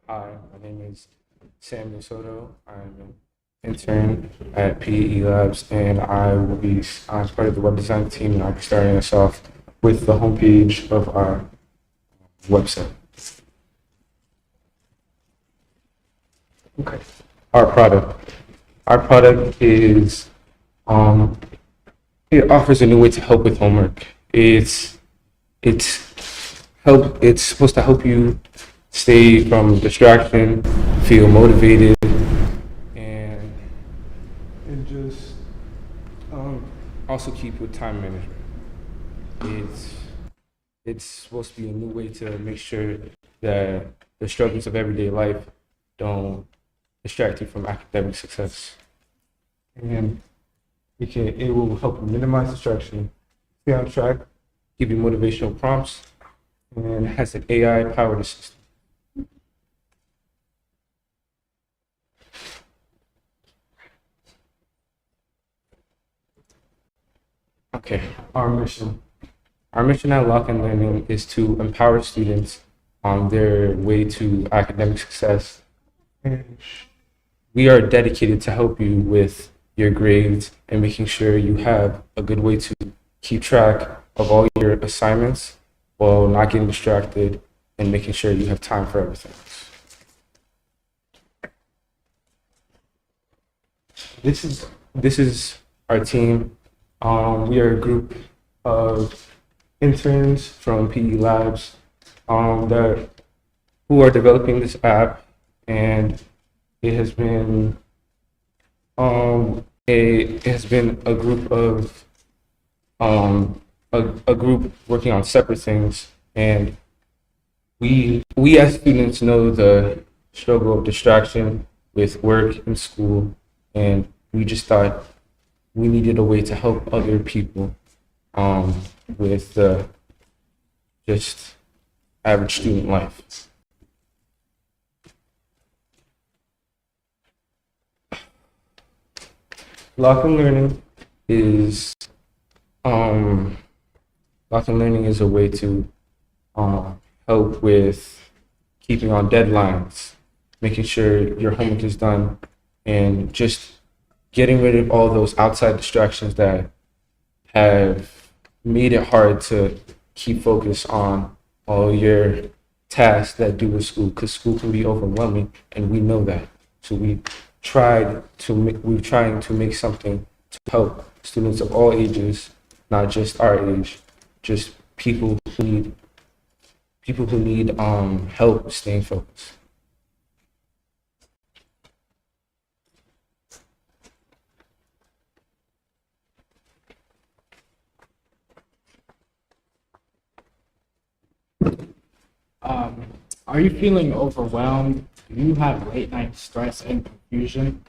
Hi, my name is Samuel Soto. I'm an intern at PELabs, and I'm part of the web design team, and I'll be starting us off with the homepage of our website. Okay. Our product. Our product is it offers a new way to help with homework. It's supposed to help you stay from distraction, feel motivated, and and just um, also keep with time management. It's it's supposed to be a new way to make sure that the struggles of everyday life don't distract you from academic success. And it will help you minimize distraction, stay on track, give you motivational prompts, and has an AI powered assistant. Okay, our mission. Our mission at Lock and Learning is to empower students on their way to academic success. And we are dedicated to help you with your grades and making sure you have a good way to keep track of all your assignments while not getting distracted and making sure you have time for everything. This is our team. We are a group of interns from PELabs that who are developing this app, and it has been a group of a group working on separate things, and we as students know the struggle of distraction with work and school, and we just thought we needed a way to help other people with just average student life. Lock and Learning is um, Lock and Learning is a way to help with keeping on deadlines, making sure your homework is done, and just getting rid of all those outside distractions that have made it hard to keep focus on all your tasks that do with school, because school can be overwhelming, and we know that. So we're trying to make something to help students of all ages, not just our age, just people who need help staying focused. Um, are you feeling overwhelmed? Do you have late night stress and confusion?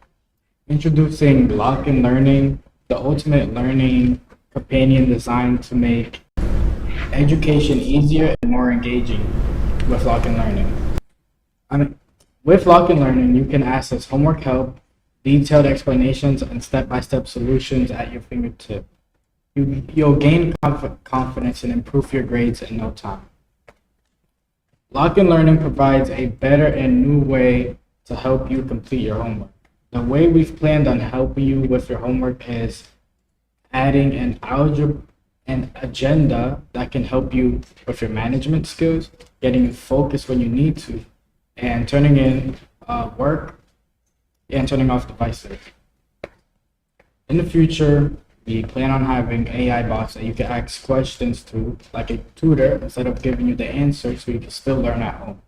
Introducing Lock and Learning, the ultimate learning companion designed to make education easier and more engaging with Lock and Learning. With Lock and Learning, you can access homework help, detailed explanations, and step-by-step solutions at your fingertip. You'll gain confidence and improve your grades in no time. Lock and Learning provides a better and new way to help you complete your homework. The way we've planned on helping you with your homework is adding an agenda that can help you with your management skills, getting you focused when you need to, and turning in work and turning off devices. In the future, we plan on having AI bots that you can ask questions to, like a tutor, instead of giving you the answer, so you can still learn at home.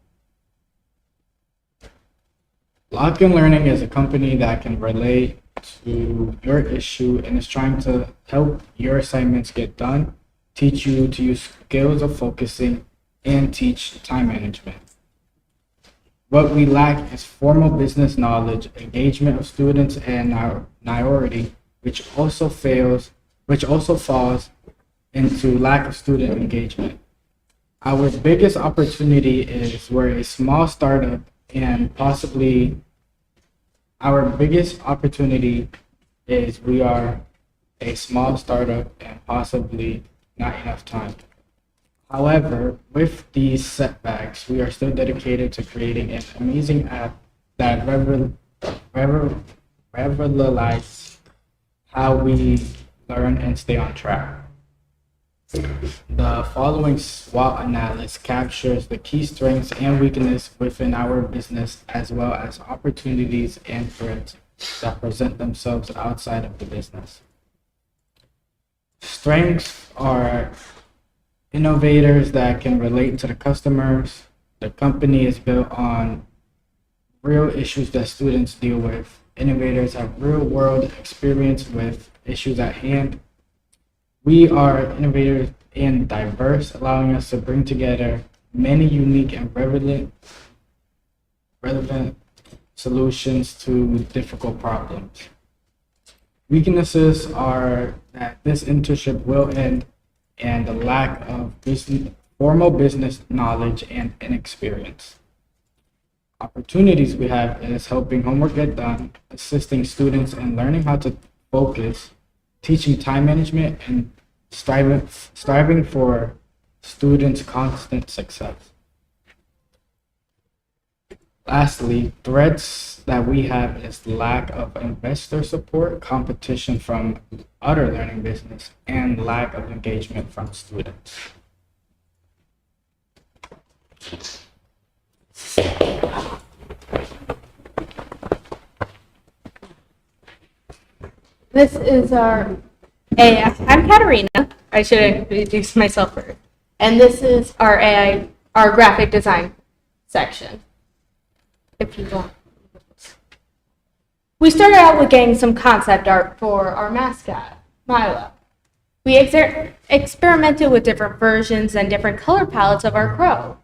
Lock and Learning is a company that can relate to your issue and is trying to help your assignments get done, teach you to use skills of focusing, and teach time management. What we lack is formal business knowledge, engagement of students, and priority, which also falls into lack of student engagement. Our biggest opportunity is we're a small startup, and possibly our biggest opportunity is we are a small startup and possibly not enough time. However, with these setbacks, we are still dedicated to creating an amazing app that revolutionizes how we learn and stay on track. The following SWOT analysis captures the key strengths and weaknesses within our business, as well as opportunities and threats that present themselves outside of the business. Strengths are innovators that can relate to the customers. The company is built on real issues that students deal with. Innovators have real world experience with issues at hand. We are innovative and diverse, allowing us to bring together many unique and relevant solutions to difficult problems. Weaknesses are that this internship will end and the lack of formal business knowledge and inexperience. Opportunities we have is helping homework get done, assisting students in learning how to focus, teaching time management, and striving for students' constant success. Lastly, threats that we have is lack of investor support, competition from other learning business, and lack of engagement from students. This is our AI. I'm Katarina. I should introduce myself first. And this is our AI, our graphic design section. If you want. We started out with getting some concept art for our mascot, Milo. We experimented with different versions and different color palettes of our crow.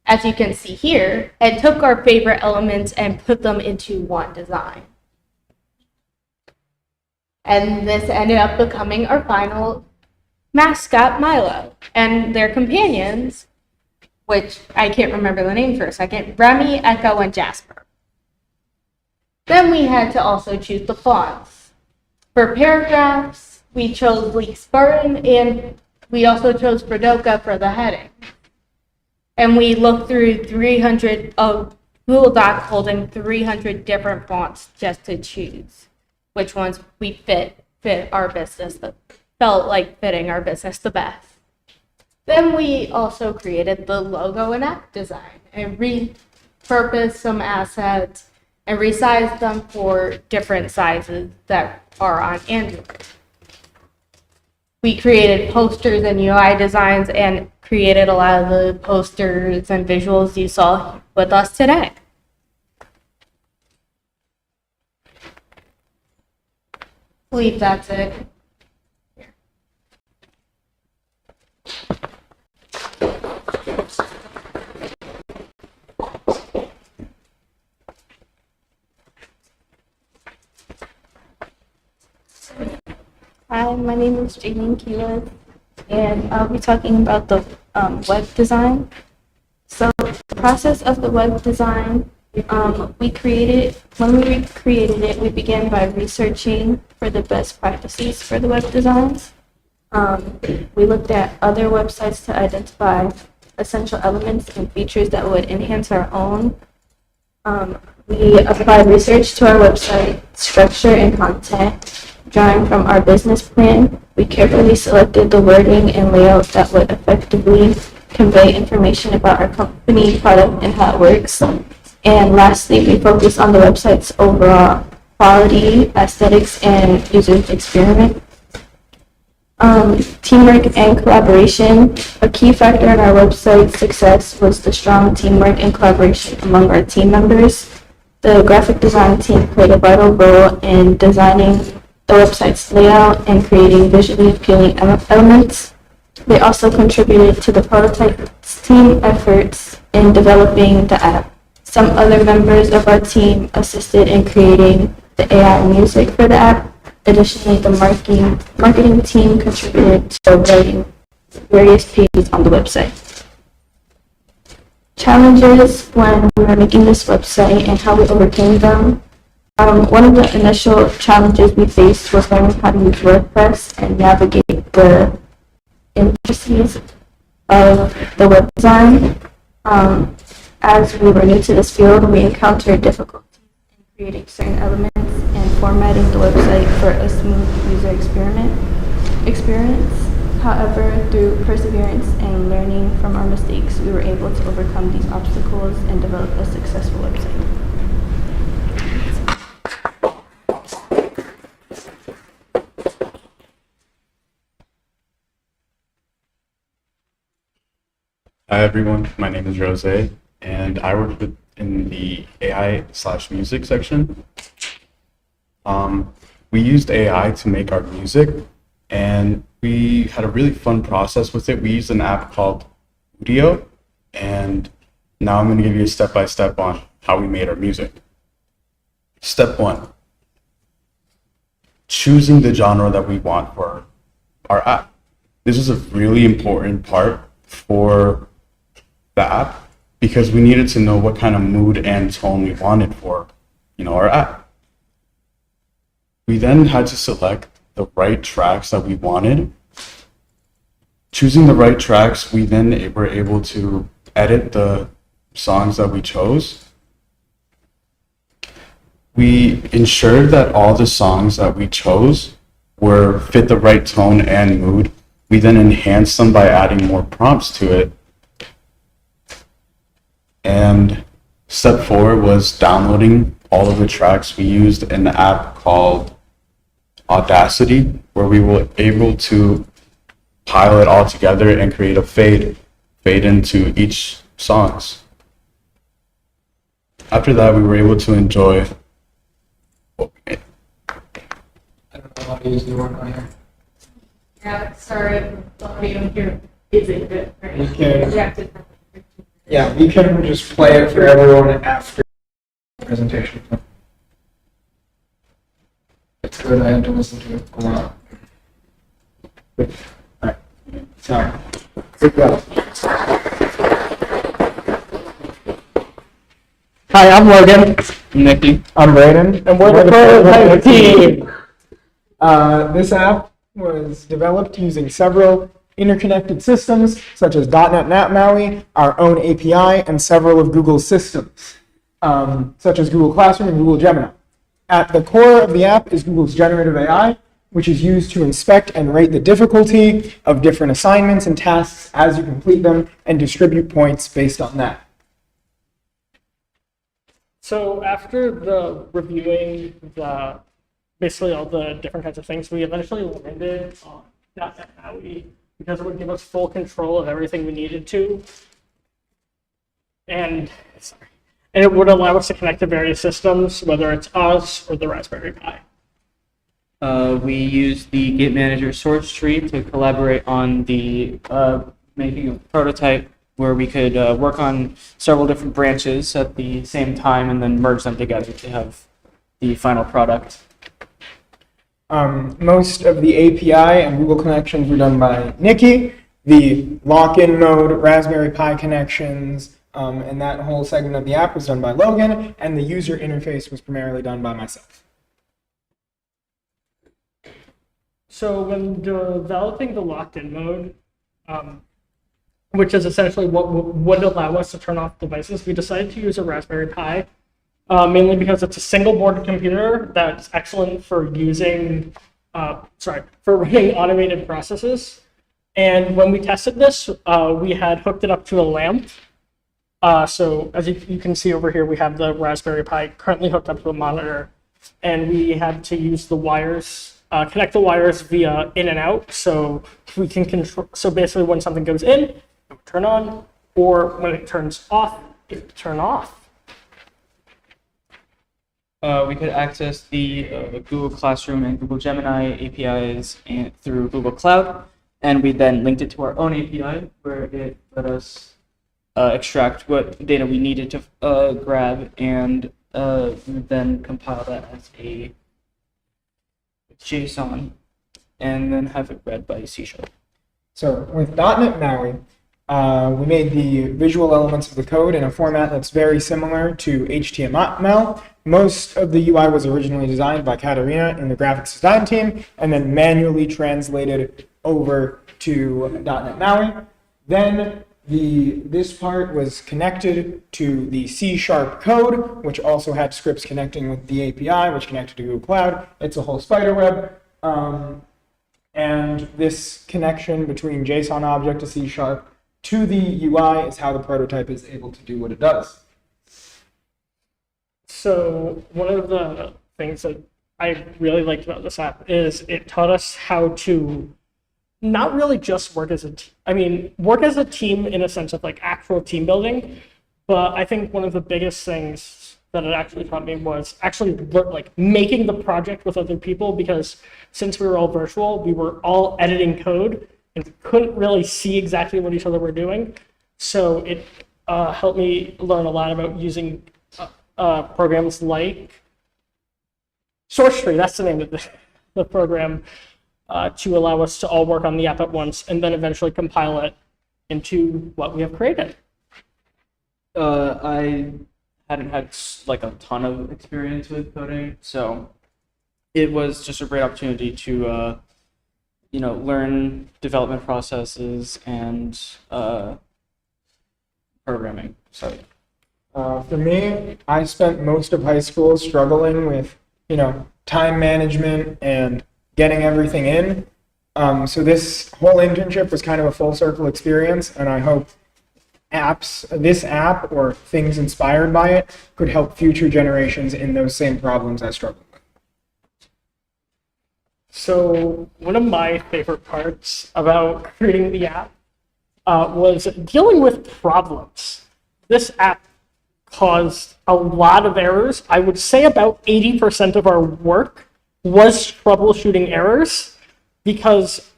As you can see here, and took our favorite elements and put them into one design. And this ended up becoming our final mascot, Milo, and their companions, which I can't remember the name for a second, Remy, Echo, and Jasper. Then we had to also choose the fonts. For paragraphs, we chose Bleak Spartan, and we also chose Fredoka for the heading. And we looked through 300 of Google Doc holding 300 different fonts just to choose which ones we fit our business, that felt like fitting our business the best. Then we also created the logo and app design and repurposed some assets and resized them for different sizes that are on Android. We created posters and UI designs and created a lot of the posters and visuals you saw with us today. I believe that's it. Hi, my name is Jaylene Keeler, and I'll be talking about the web design. So the process of the web design, when we created it, we began by researching for the best practices for the web designs. We looked at other websites to identify essential elements and features that would enhance our own. We applied research to our website structure and content. Drawing from our business plan, we carefully selected the wording and layout that would effectively convey information about our company, product, and how it works. And lastly, we focused on the website's overall quality, aesthetics, and user experience. Teamwork and collaboration. A key factor in our website's success was the strong teamwork and collaboration among our team members. The graphic design team played a vital role in designing the website's layout and creating visually appealing elements. They also contributed to the prototype team efforts in developing the app. Some other members of our team assisted in creating the AI music for the app. Additionally, the marketing team contributed to writing various pages on the website. Challenges when we were making this website and how we overcame them. One of the initial challenges we faced was learning how to use WordPress and navigate the intricacies of the web design. As we were new to this field, we encountered difficulties in creating certain elements and formatting the website for a smooth user experience. However, through perseverance and learning from our mistakes, we were able to overcome these obstacles and develop a successful website. Hi everyone, my name is Jose, and I work in the AI/music section. We used AI to make our music, and we had a really fun process with it. We used an app called Udio, and now I'm going to give you a step-by-step on how we made our music. Step 1, choosing the genre that we want for our app. This is a really important part for the app because we needed to know what kind of mood and tone we wanted for, our app. We then had to select the right tracks that we wanted. Choosing the right tracks, we then were able to edit the songs that we chose. We ensured that all the songs that we chose fit the right tone and mood. We then enhanced them by adding more prompts to it. And step 4 was downloading all of the tracks. We used an app called Audacity, where we were able to pile it all together and create a fade into each songs. After that, we were able to enjoy. I don't know how to use the word on here. Yeah, sorry, the audio here isn't good, right? Okay. We have to. Yeah, we can just play it for everyone after the presentation. It's good, I had to listen to it a lot. Alright, sorry. Good go. Hi, I'm Logan. I'm Nikki. I'm Brayden. And we're the PELabs team. This app was developed using several interconnected systems, such as .NET MAUI, our own API, and several of Google's systems, such as Google Classroom and Google Gemini. At the core of the app is Google's generative AI, which is used to inspect and rate the difficulty of different assignments and tasks as you complete them and distribute points based on that. So after the reviewing basically all the different kinds of things, we eventually landed on .NET MAUI because it would give us full control of everything we needed to. And it would allow us to connect to various systems, whether it's us or the Raspberry Pi. We used the Git Manager source tree to collaborate on the making of a prototype where we could work on several different branches at the same time and then merge them together to have the final product. Most of the API and Google connections were done by Nikki. The lock-in mode, Raspberry Pi connections, and that whole segment of the app was done by Logan, and the user interface was primarily done by myself. So when developing the locked-in mode, which is essentially what would allow us to turn off devices, we decided to use a Raspberry Pi, mainly because it's a single-board computer that's excellent for for running automated processes. And when we tested this, we had hooked it up to a lamp. So as you can see over here, we have the Raspberry Pi currently hooked up to a monitor, and we had to use the wires, connect the wires via in and out, so we can control. So basically, when something goes in, it would turn on, or when it turns off, it would turn off. We could access the Google Classroom and Google Gemini APIs through Google Cloud, and we then linked it to our own API, where it let us extract what data we needed to grab, and then compile that as a JSON, and then have it read by C#. So with .NET MAUI, we made the visual elements of the code in a format that's very similar to HTML. Most of the UI was originally designed by Katarina in the graphics design team, and then manually translated over to .NET MAUI. Then this part was connected to the C# code, which also had scripts connecting with the API, which connected to Google Cloud. It's a whole spider web. And this connection between JSON object to C# to the UI is how the prototype is able to do what it does. So one of the things that I really liked about this app is it taught us how to not really just work as a team. Work as a team in a sense of like actual team building. But I think one of the biggest things that it actually taught me was actually like making the project with other people, because since we were all virtual, we were all editing code and couldn't really see exactly what each other were doing. So it helped me learn a lot about using programs like SourceTree, that's the name of the program, to allow us to all work on the app at once and then eventually compile it into what we have created. I hadn't had like a ton of experience with coding, so it was just a great opportunity to learn development processes and programming. So For me, I spent most of high school struggling with, time management and getting everything in. So this whole internship was kind of a full circle experience, and I hope this app or things inspired by it could help future generations in those same problems I struggled with. So one of my favorite parts about creating the app was dealing with problems. This app caused a lot of errors. I would say about 80% of our work was troubleshooting errors, because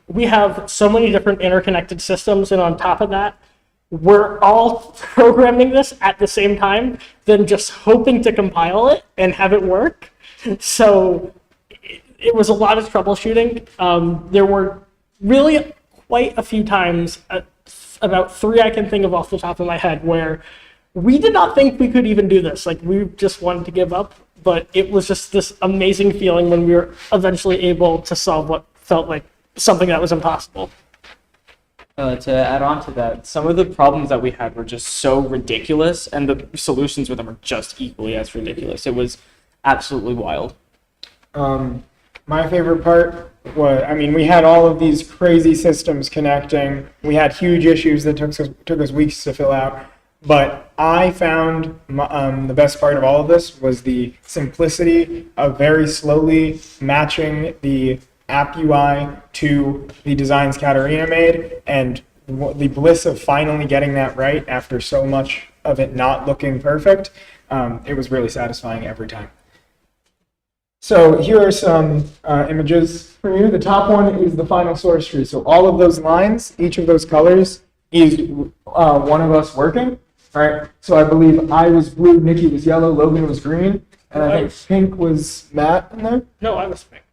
we have so many different interconnected systems, and on top of that, we're all programming this at the same time, then just hoping to compile it and have it work. So it was a lot of troubleshooting. There were really quite a few times, about 3 I can think of off the top of my head, where we did not think we could even do this. Like, we just wanted to give up, but it was just this amazing feeling when we were eventually able to solve what felt like something that was impossible. to add on to that, some of the problems that we had were just so ridiculous, and the solutions with them are just equally as ridiculous. It was absolutely wild. My favorite part was, we had all of these crazy systems connecting. We had huge issues that took us weeks to fill out. But I found the best part of all of this was the simplicity of very slowly matching the app UI to the designs Katarina made, and the bliss of finally getting that right after so much of it not looking perfect. It was really satisfying every time. So here are some images for you. The top one is the final source tree. So all of those lines, each of those colors, is one of us working. Right, so I believe I was blue, Nikki was yellow, Logan was green, and I think pink was Matt in there? No, I was pink.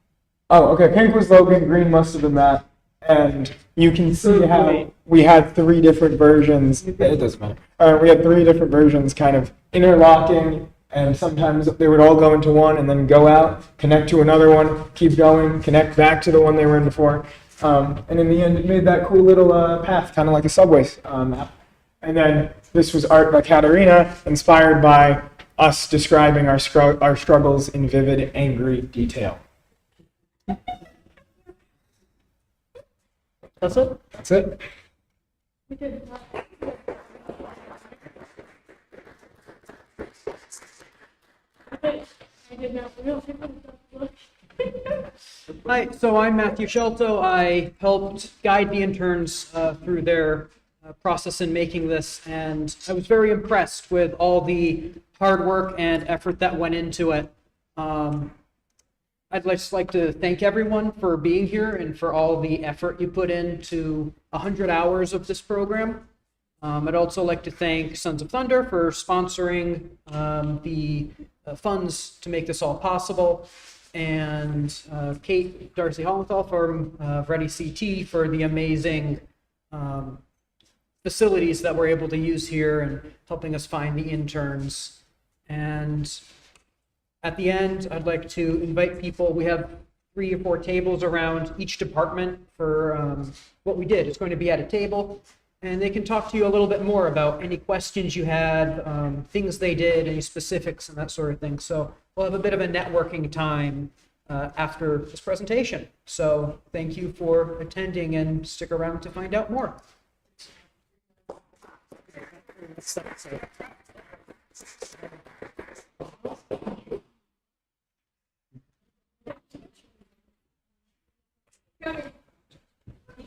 Oh, okay, pink was Logan, green must have been Matt, and you can see how we had 3 different versions. It doesn't matter. We had 3 different versions kind of interlocking, and sometimes they would all go into one and then go out, connect to another one, keep going, connect back to the one they were in before. And in the end, it made that cool little path, kind of like a subway map. And then this was art by Katarina, inspired by us describing our struggles in vivid, angry detail. That's it? That's it. Hi, so I'm Matthew Shelto. I helped guide the interns through their process in making this, and I was very impressed with all the hard work and effort that went into it. I'd just like to thank everyone for being here and for all the effort you put into 100 hours of this program. I'd also like to thank Sons of Thunder for sponsoring the funds to make this all possible, and Kate Darcy Hollenthal from Ready CT for the amazing facilities that we're able to use here and helping us find the interns. And at the end, I'd like to invite people. We have 3 or 4 tables around each department for what we did. It's going to be at a table, and they can talk to you a little bit more about any questions you had, things they did, any specifics, and that sort of thing. So we'll have a bit of a networking time after this presentation. So thank you for attending, and stick around to find out more.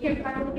You can find